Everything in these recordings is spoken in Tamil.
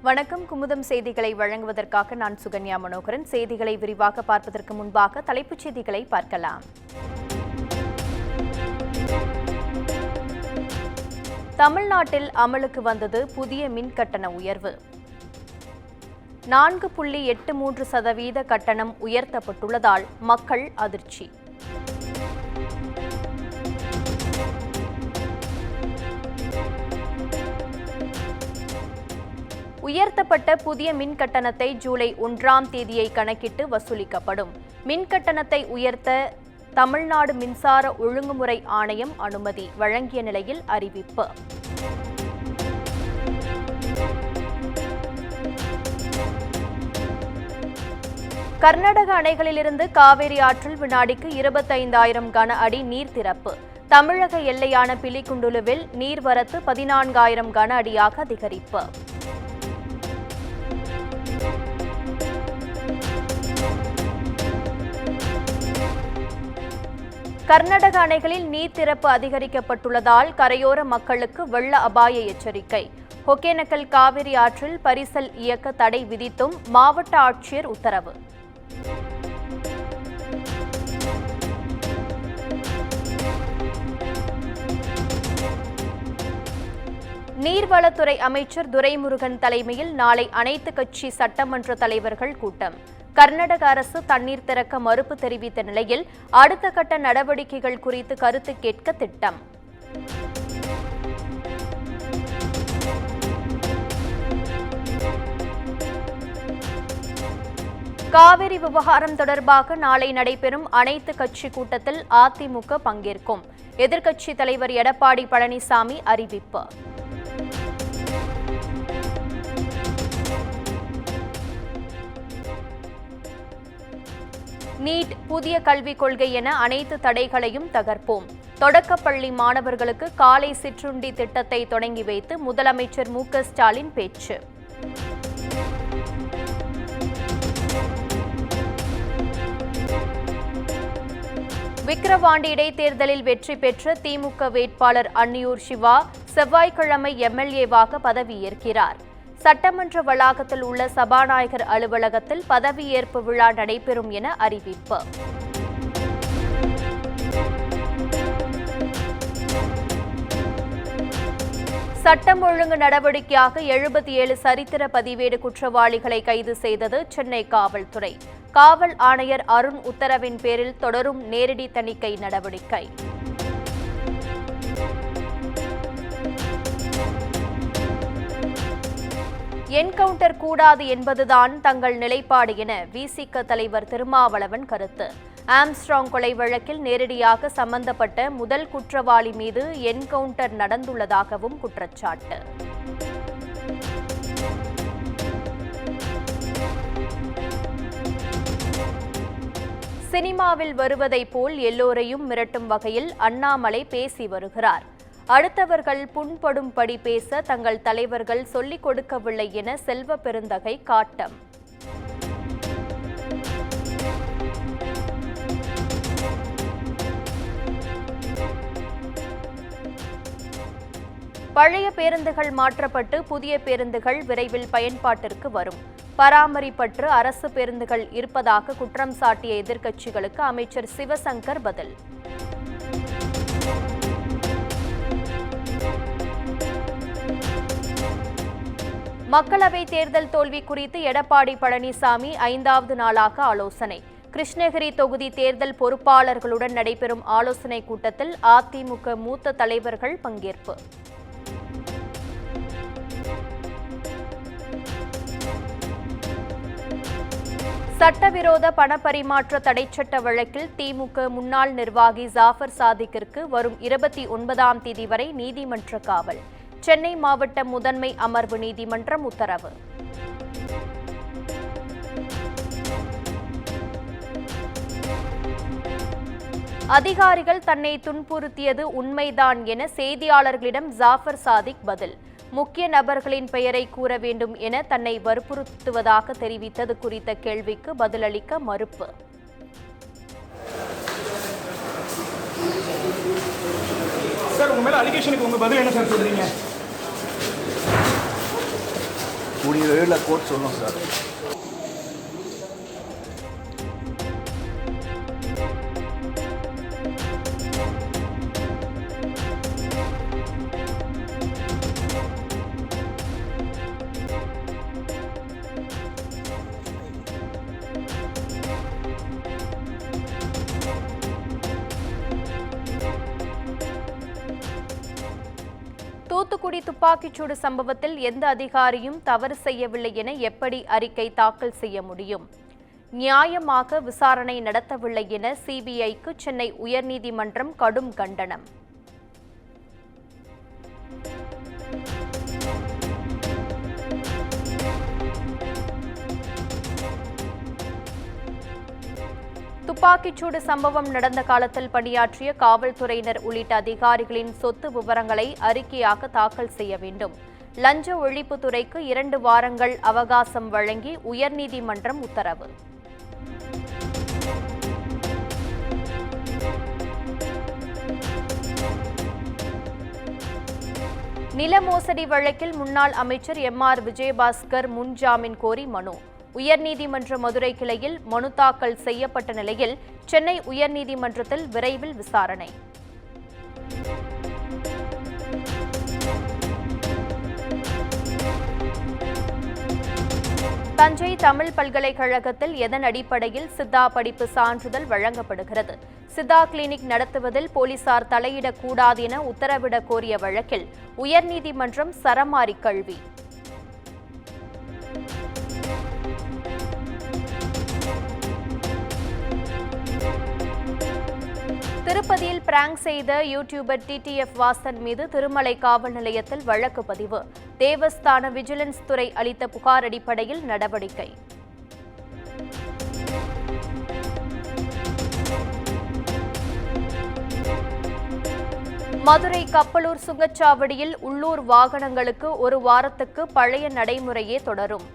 வணக்கம். குமுதம் செய்திகளை வழங்குவதற்காக நான் சுகன்யா மனோகரன். செய்திகளை விரிவாக பார்ப்பதற்கு முன்பாக தலைப்புச் செய்திகளை பார்க்கலாம். தமிழ்நாட்டில் அமலுக்கு வந்தது புதிய மின் கட்டண உயர்வு. 4.83% கட்டணம் உயர்த்தப்பட்டுள்ளதால் மக்கள் அதிர்ச்சி. உயர்த்தப்பட்ட புதிய மின் கட்டணத்தை ஜூலை 1ஆம் தேதியை கணக்கிட்டு வசூலிக்கப்படும். மின் கட்டணத்தை உயர்த்த தமிழ்நாடு மின்சார ஒழுங்குமுறை ஆணையம் அனுமதி வழங்கிய நிலையில் அறிவிப்பு. கர்நாடக அணைகளிலிருந்து காவிரி ஆற்றில் வினாடிக்கு 25,000 கன அடி நீர் திறப்பு. தமிழக எல்லையான பிலிகுண்டுலுவில் நீர்வரத்து 14,000 கன அடியாக அதிகரிப்பு. கர்நாடக அணைகளில் நீர் திறப்பு அதிகரிக்கப்பட்டுள்ளதால் கரையோர மக்களுக்கு வெள்ள அபாய எச்சரிக்கை. ஒகேனக்கல் காவிரி ஆற்றில் பரிசல் இயக்க தடை விதித்தும் மாவட்ட ஆட்சியர் உத்தரவு. நீர்வளத்துறை அமைச்சர் துரைமுருகன் தலைமையில் நாளை அனைத்து கட்சி சட்டமன்ற தலைவர்கள் கூட்டம். கர்நாடக அரசு தண்ணீர் திறக்க மறுப்பு தெரிவித்த நிலையில் அடுத்த கட்ட நடவடிக்கைகள் குறித்து கருத்து கேட்க திட்டம். காவிரி விவகாரம் தொடர்பாக நாளை நடைபெறும் அனைத்து கட்சி கூட்டத்தில் அதிமுக பங்கேற்கும். எதிர்க்கட்சித் தலைவர் எடப்பாடி பழனிசாமி அறிவிப்பு. நீட் புதிய கல்விக் கொள்கை என அனைத்து தடைகளையும் தகர்ப்போம். தொடக்கப்பள்ளி மாணவர்களுக்கு காலை சிற்றுண்டி திட்டத்தை தொடங்கி வைத்து முதலமைச்சர் மு.க. ஸ்டாலின் பேச்சு. விக்கிரவாண்டி இடைத்தேர்தலில் வெற்றி பெற்ற திமுக வேட்பாளர் அன்னியூர் சிவா செவ்வாய்க்கிழமை எம்எல்ஏவாக பதவியேற்கிறார். சட்டமன்ற வளாகத்தில் உள்ள சபாநாயகர் அலுவலகத்தில் பதவியேற்பு விழா நடைபெறும் என அறிவிப்பு. சட்டம் ஒழுங்கு நடவடிக்கையாக 77 சரித்திர பதிவேடு குற்றவாளிகளை கைது செய்தது சென்னை காவல்துறை. காவல் ஆணையர் அருண் உத்தரவின் பேரில் தொடரும் நேரடி தணிக்கை நடவடிக்கை. என்கவுண்டர் கூடாது என்பதுதான் தங்கள் நிலைப்பாடு என விசிக தலைவர் திருமாவளவன் கருத்து. ஆம்ஸ்ட்ராங் கொலை வழக்கில் நேரடியாக சம்பந்தப்பட்ட முதல் குற்றவாளி மீது என்கவுண்டர் நடந்துள்ளதாகவும் குற்றச்சாட்டு. சினிமாவில் வருவதைப் போல் எல்லோரையும் மிரட்டும் வகையில் அண்ணாமலை பேசி வருகிறார். அடுத்தவர்கள் புண்படும்படி பேச தங்கள் தலைவர்கள் சொல்லிக் கொடுக்கவில்லை என செல்வ பெருந்தகை காட்டம். பழைய பேருந்துகள் மாற்றப்பட்டு புதிய பேருந்துகள் விரைவில் பயன்பாட்டிற்கு வரும். பராமரிப்பற்று அரசு பேருந்துகள் இருப்பதாக குற்றம் சாட்டிய எதிர்க்கட்சிகளுக்கு அமைச்சர் சிவசங்கர் பதில். மக்களவைத் தேர்தல் தோல்வி குறித்து எடப்பாடி பழனிசாமி 5வது நாளாக ஆலோசனை. கிருஷ்ணகிரி தொகுதி தேர்தல் பொறுப்பாளர்களுடன் நடைபெறும் ஆலோசனைக் கூட்டத்தில் அதிமுக மூத்த தலைவர்கள் பங்கேற்பு. சட்டவிரோத பணப்பரிமாற்ற தடைச்சட்ட வழக்கில் திமுக முன்னாள் நிர்வாகி ஜாஃபர் சாதிக்கிற்கு வரும் 29ஆம் தேதி வரை நீதிமன்ற காவல். சென்னை மாவட்ட முதன்மை அமர்வு நீதிமன்றம் உத்தரவு. அதிகாரிகள் தன்னை துன்புறுத்தியது உண்மைதான் என செய்தியாளர்களிடம் ஜாஃபர் சாதிக் பதில். முக்கிய நபர்களின் பெயரை கூற வேண்டும் என தன்னை வற்புறுத்துவதாக தெரிவித்தது குறித்த கேள்விக்கு பதிலளிக்க மறுப்பு. சார், உங்க மேல அலிகேஷனுக்கு உங்க பதில் என்ன சார் சொல்றீங்க? கூடிய விரைவில் கோர்ட் சொல்லும் சார். தூத்துக்குடி துப்பாக்கிச்சூடு சம்பவத்தில் எந்த அதிகாரியும் தவறு செய்யவில்லை என எப்படி அறிக்கை தாக்கல் செய்ய முடியும்? நியாயமாக விசாரணை நடத்தவில்லை என சிபிஐக்கு சென்னை உயர்நீதிமன்றம் கடும் கண்டனம். துப்பாக்கிச்சூடு சம்பவம் நடந்த காலத்தில் பணியாற்றிய காவல்துறையினர் உள்ளிட்ட அதிகாரிகளின் சொத்து விவரங்களை அறிக்கையாக தாக்கல் செய்ய வேண்டும். லஞ்ச ஒழிப்புத்துறைக்கு 2 வாரங்கள் அவகாசம் வழங்கி உயர்நீதிமன்றம் உத்தரவு. நில மோசடி வழக்கில் முன்னாள் அமைச்சர் MR விஜயபாஸ்கர் முன்ஜாமீன் கோரி மனு. உயர்நீதிமன்ற மதுரை கிளையில் மனு தாக்கல் செய்யப்பட்ட நிலையில் சென்னை உயர்நீதிமன்றத்தில் விரைவில் விசாரணை. தஞ்சை தமிழ் பல்கலைக்கழகத்தில் எதன் அடிப்படையில் சித்தா படிப்பு சான்றிதழ் வழங்கப்படுகிறது? சித்தா கிளினிக் நடத்துவதில் போலீசார் தலையிடக்கூடாது என உத்தரவிடக் கோரிய வழக்கில் உயர்நீதிமன்றம் சரமாரி கேள்வி. திருப்பதியில் பிராங்க் செய்த யூடியூபர் TTF வாசன் மீது திருமலை காவல் நிலையத்தில் வழக்கு பதிவு. தேவஸ்தான விஜிலன்ஸ் துறை அளித்த புகார் அடிப்படையில் நடவடிக்கை. மதுரை கப்பலூர் சுங்கச்சாவடியில் உள்ளூர் வாகனங்களுக்கு 1 வாரத்துக்கு பழைய நடைமுறையே தொடரும்.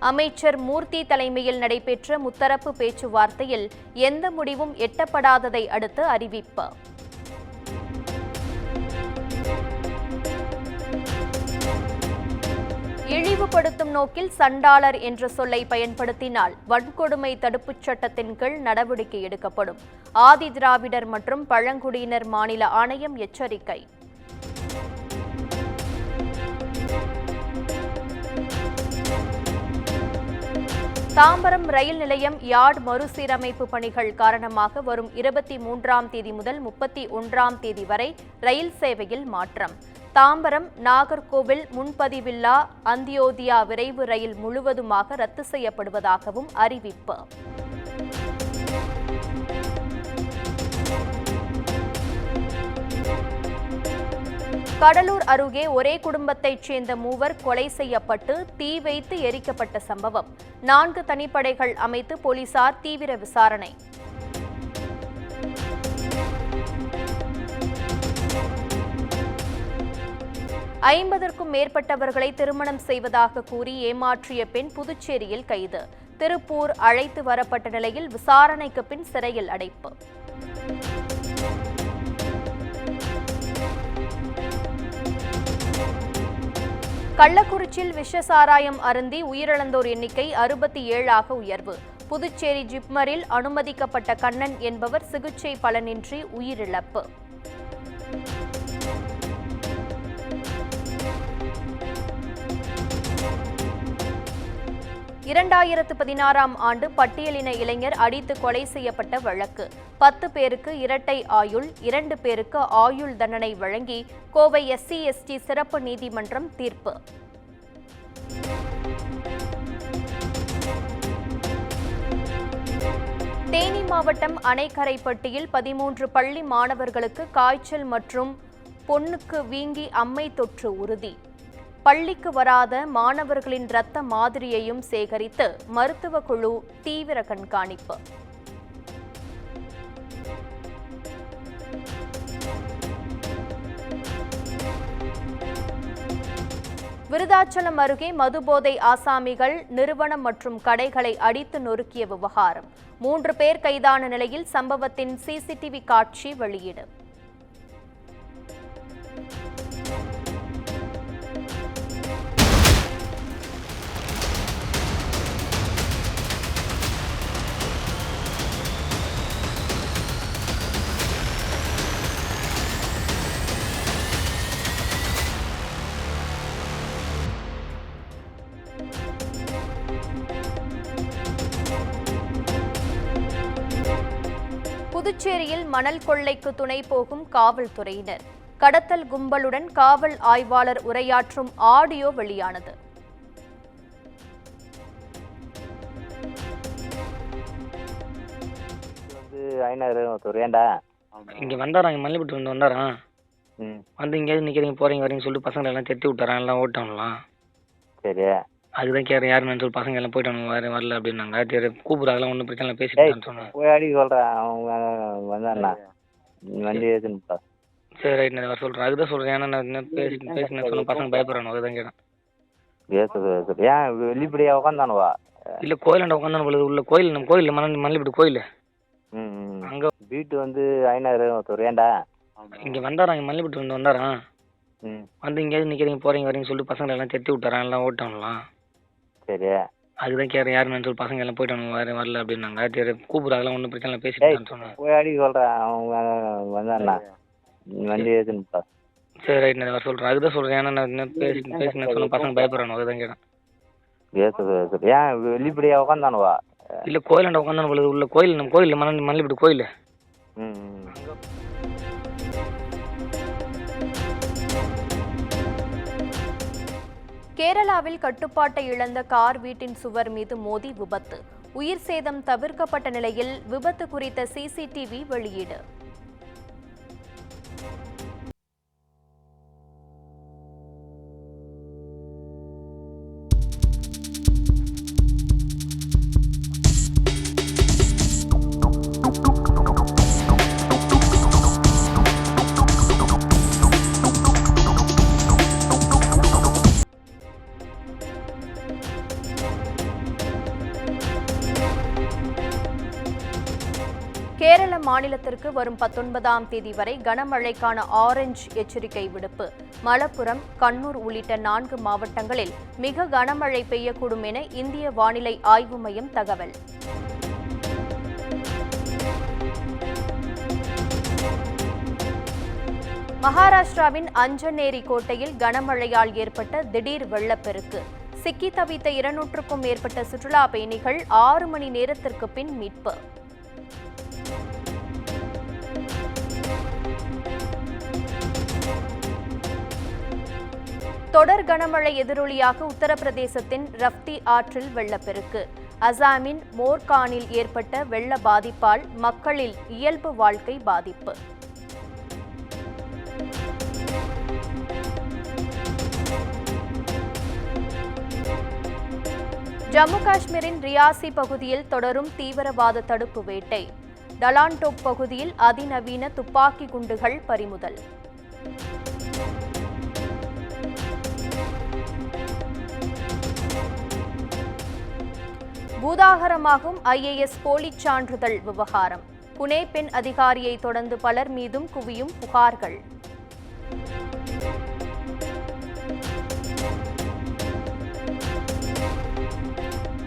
அமைச்சர் மூர்த்தி தலைமையில் நடைபெற்ற முத்தரப்பு பேச்சுவார்த்தையில் எந்த முடிவும் எட்டப்படாததை அடுத்து அறிவிப்பு. இழிவுபடுத்தும் நோக்கில் சண்டாளர் என்ற சொல்லை பயன்படுத்தினால் வன்கொடுமை தடுப்புச் சட்டத்தின் கீழ் நடவடிக்கை எடுக்கப்படும். ஆதி திராவிடர் மற்றும் பழங்குடியினர் மாநில ஆணையம் எச்சரிக்கை. தாம்பரம் ரயில் நிலையம் யார்டு மறுசீரமைப்பு பணிகள் காரணமாக வரும் 23ஆம் தேதி முதல் 31ஆம் தேதி வரை ரயில் சேவையில் மாற்றம். தாம்பரம் நாகர்கோவில் முன்பதிவில்லா அந்தியோதயா விரைவு ரயில் முழுவதுமாக ரத்து செய்யப்படுவதாகவும் அறிவிப்பு. கடலூர் அருகே ஒரே குடும்பத்தைச் சேர்ந்த 3 கொலை செய்யப்பட்டு தீ வைத்து எரிக்கப்பட்ட சம்பவம். 4 தனிப்படைகள் அமைத்து போலீசார் தீவிர விசாரணை. ஐம்பதற்கும் மேற்பட்டவர்களை திருமணம் செய்வதாக கூறி ஏமாற்றிய பெண் புதுச்சேரியில் கைது. திருப்பூர் அழைத்து வரப்பட்ட நிலையில் விசாரணைக்கு பின் சிறையில் அடைப்பு. கள்ளக்குறிச்சியில் விஷ சாராயம் அருந்தி உயிரிழந்தோர் எண்ணிக்கை 67ஆக உயர்வு. புதுச்சேரி ஜிப்மரில் அனுமதிக்கப்பட்ட கண்ணன் என்பவர் சிகிச்சை பலனின்றி உயிரிழப்பு. இரண்டாயிரத்து 16ஆம் ஆண்டு பட்டியலின இளைஞர் அடித்து கொலை செய்யப்பட்ட வழக்கு. 10 பேருக்கு இரட்டை ஆயுள், 2 பேருக்கு ஆயுள் தண்டனை வழங்கி கோவை SC/ST சிறப்பு நீதிமன்றம் தீர்ப்பு. தேனி மாவட்டம் அணைக்கரைப்பட்டியில் 13 பள்ளி மாணவர்களுக்கு காய்ச்சல் மற்றும் பொண்ணுக்கு வீங்கி அம்மை தொற்று உறுதி. பள்ளிக்கு வராத மாணவர்களின் இரத்த மாதிரியையும் சேகரித்து மருத்துவ குழு தீவிர கண்காணிப்பு. விருதாச்சலம் அருகே மதுபோதை ஆசாமிகள் நிறுவனம் மற்றும் கடைகளை அடித்து நொறுக்கிய விவகாரம். 3 பேர் கைதான நிலையில் சம்பவத்தின் CCTV காட்சி வெளியீடு. புதுச்சேரியில் மணல் கொள்ளைக்கு துணை போகும் காவல்துறையினர். கடத்தல் கும்பலுடன் காவல் ஆய்வாளர் உரையாற்றும் ஆடியோ வெளியானது. இங்க வந்தாராங்க, மல்லிப்பட்டு வந்து வந்தாரான். வந்து இங்கேயாவது நிக்கிறீங்க போறீங்க வரீங்க சொல்லிட்டு பசங்களை எல்லாம் திட்டி விட்டாரான், எல்லாம் ஓட்டாங்களாம். சரி. அதுதான் கேட்குறேன் யாருன்னு சொல்லி பசங்க எல்லாம் போயிட்டாங்க வரல அப்படின்னாங்க. சரி கூப்பிடாதெல்லாம் ஒன்றும் பிரச்சனை இல்லை பேசிட்டு சொன்னேன். போய் அடிக்க சொல்கிறேன், அவங்க வந்தாண்ணா வண்டி ஏற்றுன்னு. சரி ரைட், நான் வர சொல்கிறேன். அதுதான் சொல்கிறேன். ஏன்னா நான் பேசினேன் சொன்ன பசங்க பயப்படுறானு, அதுதான் கேட்டேன். ஏற்று ஏன் வெளிப்படியாக உட்காந்தானுவா? இல்லை கோயிலாண்ட உட்காந்தானு பொழுது உள்ள கோயில், நம்ம கோயில் மல்லிப்பட்டு கோயில் அங்கே வீட்டு வந்து ஐநூறு ஒருத்தர் ஏண்டா இங்கே வந்தாராங்க, மல்லிப்பட்டு வந்து வந்தாரான். வந்து இங்கேயாவது நிற்கிறீங்க போறீங்க வரீங்க சொல்லிட்டு பசங்களை எல்லாம் திட்டி விட்டாரான், எல்லாம் ஓட்டாங்களாம். சரி. அதுதான் கேட்குறேன் யாருன்னு சொல்லி பசங்க எல்லாம் போயிட்டாங்க வரல அப்படின்னாங்க. சரி கூப்பிடாதெல்லாம் ஒன்றும் பிரச்சனை இல்லை பேசிட்டு சொன்னேன். போய் அடிக்க சொல்கிறேன், அவங்க வந்தாண்ணா வண்டி ஏற்றுன்னு. சரி ரைட், நான் வர சொல்கிறேன். அதுதான் சொல்கிறேன். ஏன்னா நான் பேசினேன் சொன்ன பசங்க பயப்படுறானு, அதுதான் கேட்டேன். ஏற்று ஏன் வெளிப்படியாக உட்காந்தானுவா? இல்லை கோயிலாண்ட உட்காந்தானு பொழுது உள்ள கோயில், நம்ம கோயில் மல்லிப்பட்டு கோயில் கேரளாவில் கட்டுப்பாட்டை இழந்த கார் வீட்டின் சுவர் மீது மோதி விபத்து. உயிர் சேதம் தவிர்க்கப்பட்ட நிலையில் விபத்து குறித்த சிசிடிவி வெளியீடு. கேரள மாநிலத்திற்கு வரும் 19ஆம் தேதி வரை கனமழைக்கான ஆரஞ்சு எச்சரிக்கை விடுப்பு. மலப்புரம், கண்ணூர் உள்ளிட்ட 4 மாவட்டங்களில் மிக கனமழை பெய்யக்கூடும் என இந்திய வானிலை ஆய்வு மையம் தகவல். மகாராஷ்டிராவின் அஞ்சனேரி கோட்டையில் கனமழையால் ஏற்பட்ட திடீர் வெள்ளப்பெருக்கு. சிக்கி தவித்த 200க்கும் மேற்பட்ட சுற்றுலா பயணிகள் 6 மணி நேரத்திற்கு பின் மீட்பு. தொடர் கனமழை எதிரொலியாக உத்தரப்பிரதேசத்தின் ரப்தி ஆற்றில் வெள்ளப்பெருக்கு. அசாமின் மோர்கானில் ஏற்பட்ட வெள்ள பாதிப்பால் மக்களில் இயல்பு வாழ்க்கை பாதிப்பு. ஜம்மு காஷ்மீரின் ரியாசி பகுதியில் தொடரும் தீவிரவாத தடுப்பு வேட்டை. டலான்டோப் பகுதியில் அதிநவீன துப்பாக்கி குண்டுகள் பறிமுதல். பூதாகரமாகும் IAS போலிச் சான்றிதழ் விவகாரம். புனே பெண் அதிகாரியை தொடர்ந்து பலர் மீதும் குவியும் புகார்கள்.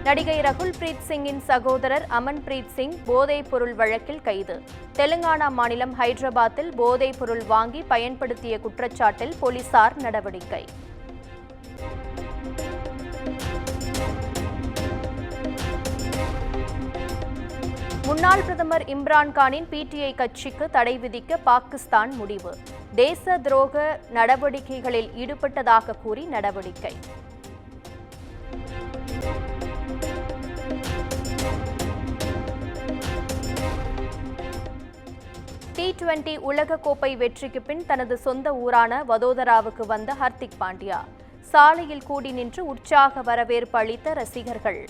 நடிகை ரகுல் பிரீத் சிங்கின் சகோதரர் அமன் பிரீத் சிங் போதைப் பொருள் வழக்கில் கைது. தெலுங்கானா மாநிலம் ஹைதராபாத்தில் போதைப் பொருள் வாங்கி பயன்படுத்திய குற்றச்சாட்டில் போலீசார் நடவடிக்கை. முன்னாள் பிரதமர் இம்ரான்கானின் PTI கட்சிக்கு தடை விதிக்க பாகிஸ்தான் முடிவு. தேச துரோக நடவடிக்கைகளில் ஈடுபட்டதாக கூறி நடவடிக்கை. T20 உலகக்கோப்பை வெற்றிக்கு பின் தனது சொந்த ஊரான வதோதராவுக்கு வந்த ஹர்திக் பாண்டியா. சாலையில் கூடி நின்று உற்சாக வரவேற்பு அளித்த ரசிகர்கள்.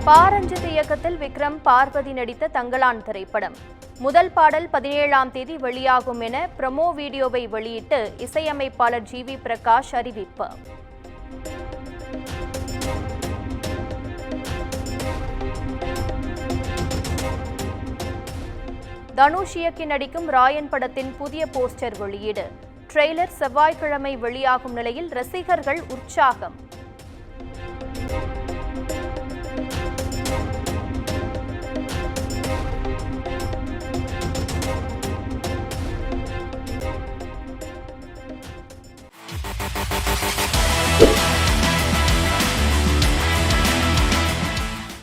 பாரஞ்சித் இயக்கத்தில் விக்ரம் பார்வதி நடித்த தங்கலான் திரைப்படம். முதல் பாடல் 17ஆம் தேதி வெளியாகும் என ப்ரமோ வீடியோவை வெளியிட்டு இசையமைப்பாளர் GV பிரகாஷ் அறிவிப்பு. தனுஷ் இயக்கி நடிக்கும் ராயன் படத்தின் புதிய போஸ்டர் வெளியீடு. ட்ரெய்லர் செவ்வாய்க்கிழமை வெளியாகும் நிலையில் ரசிகர்கள் உற்சாகம். you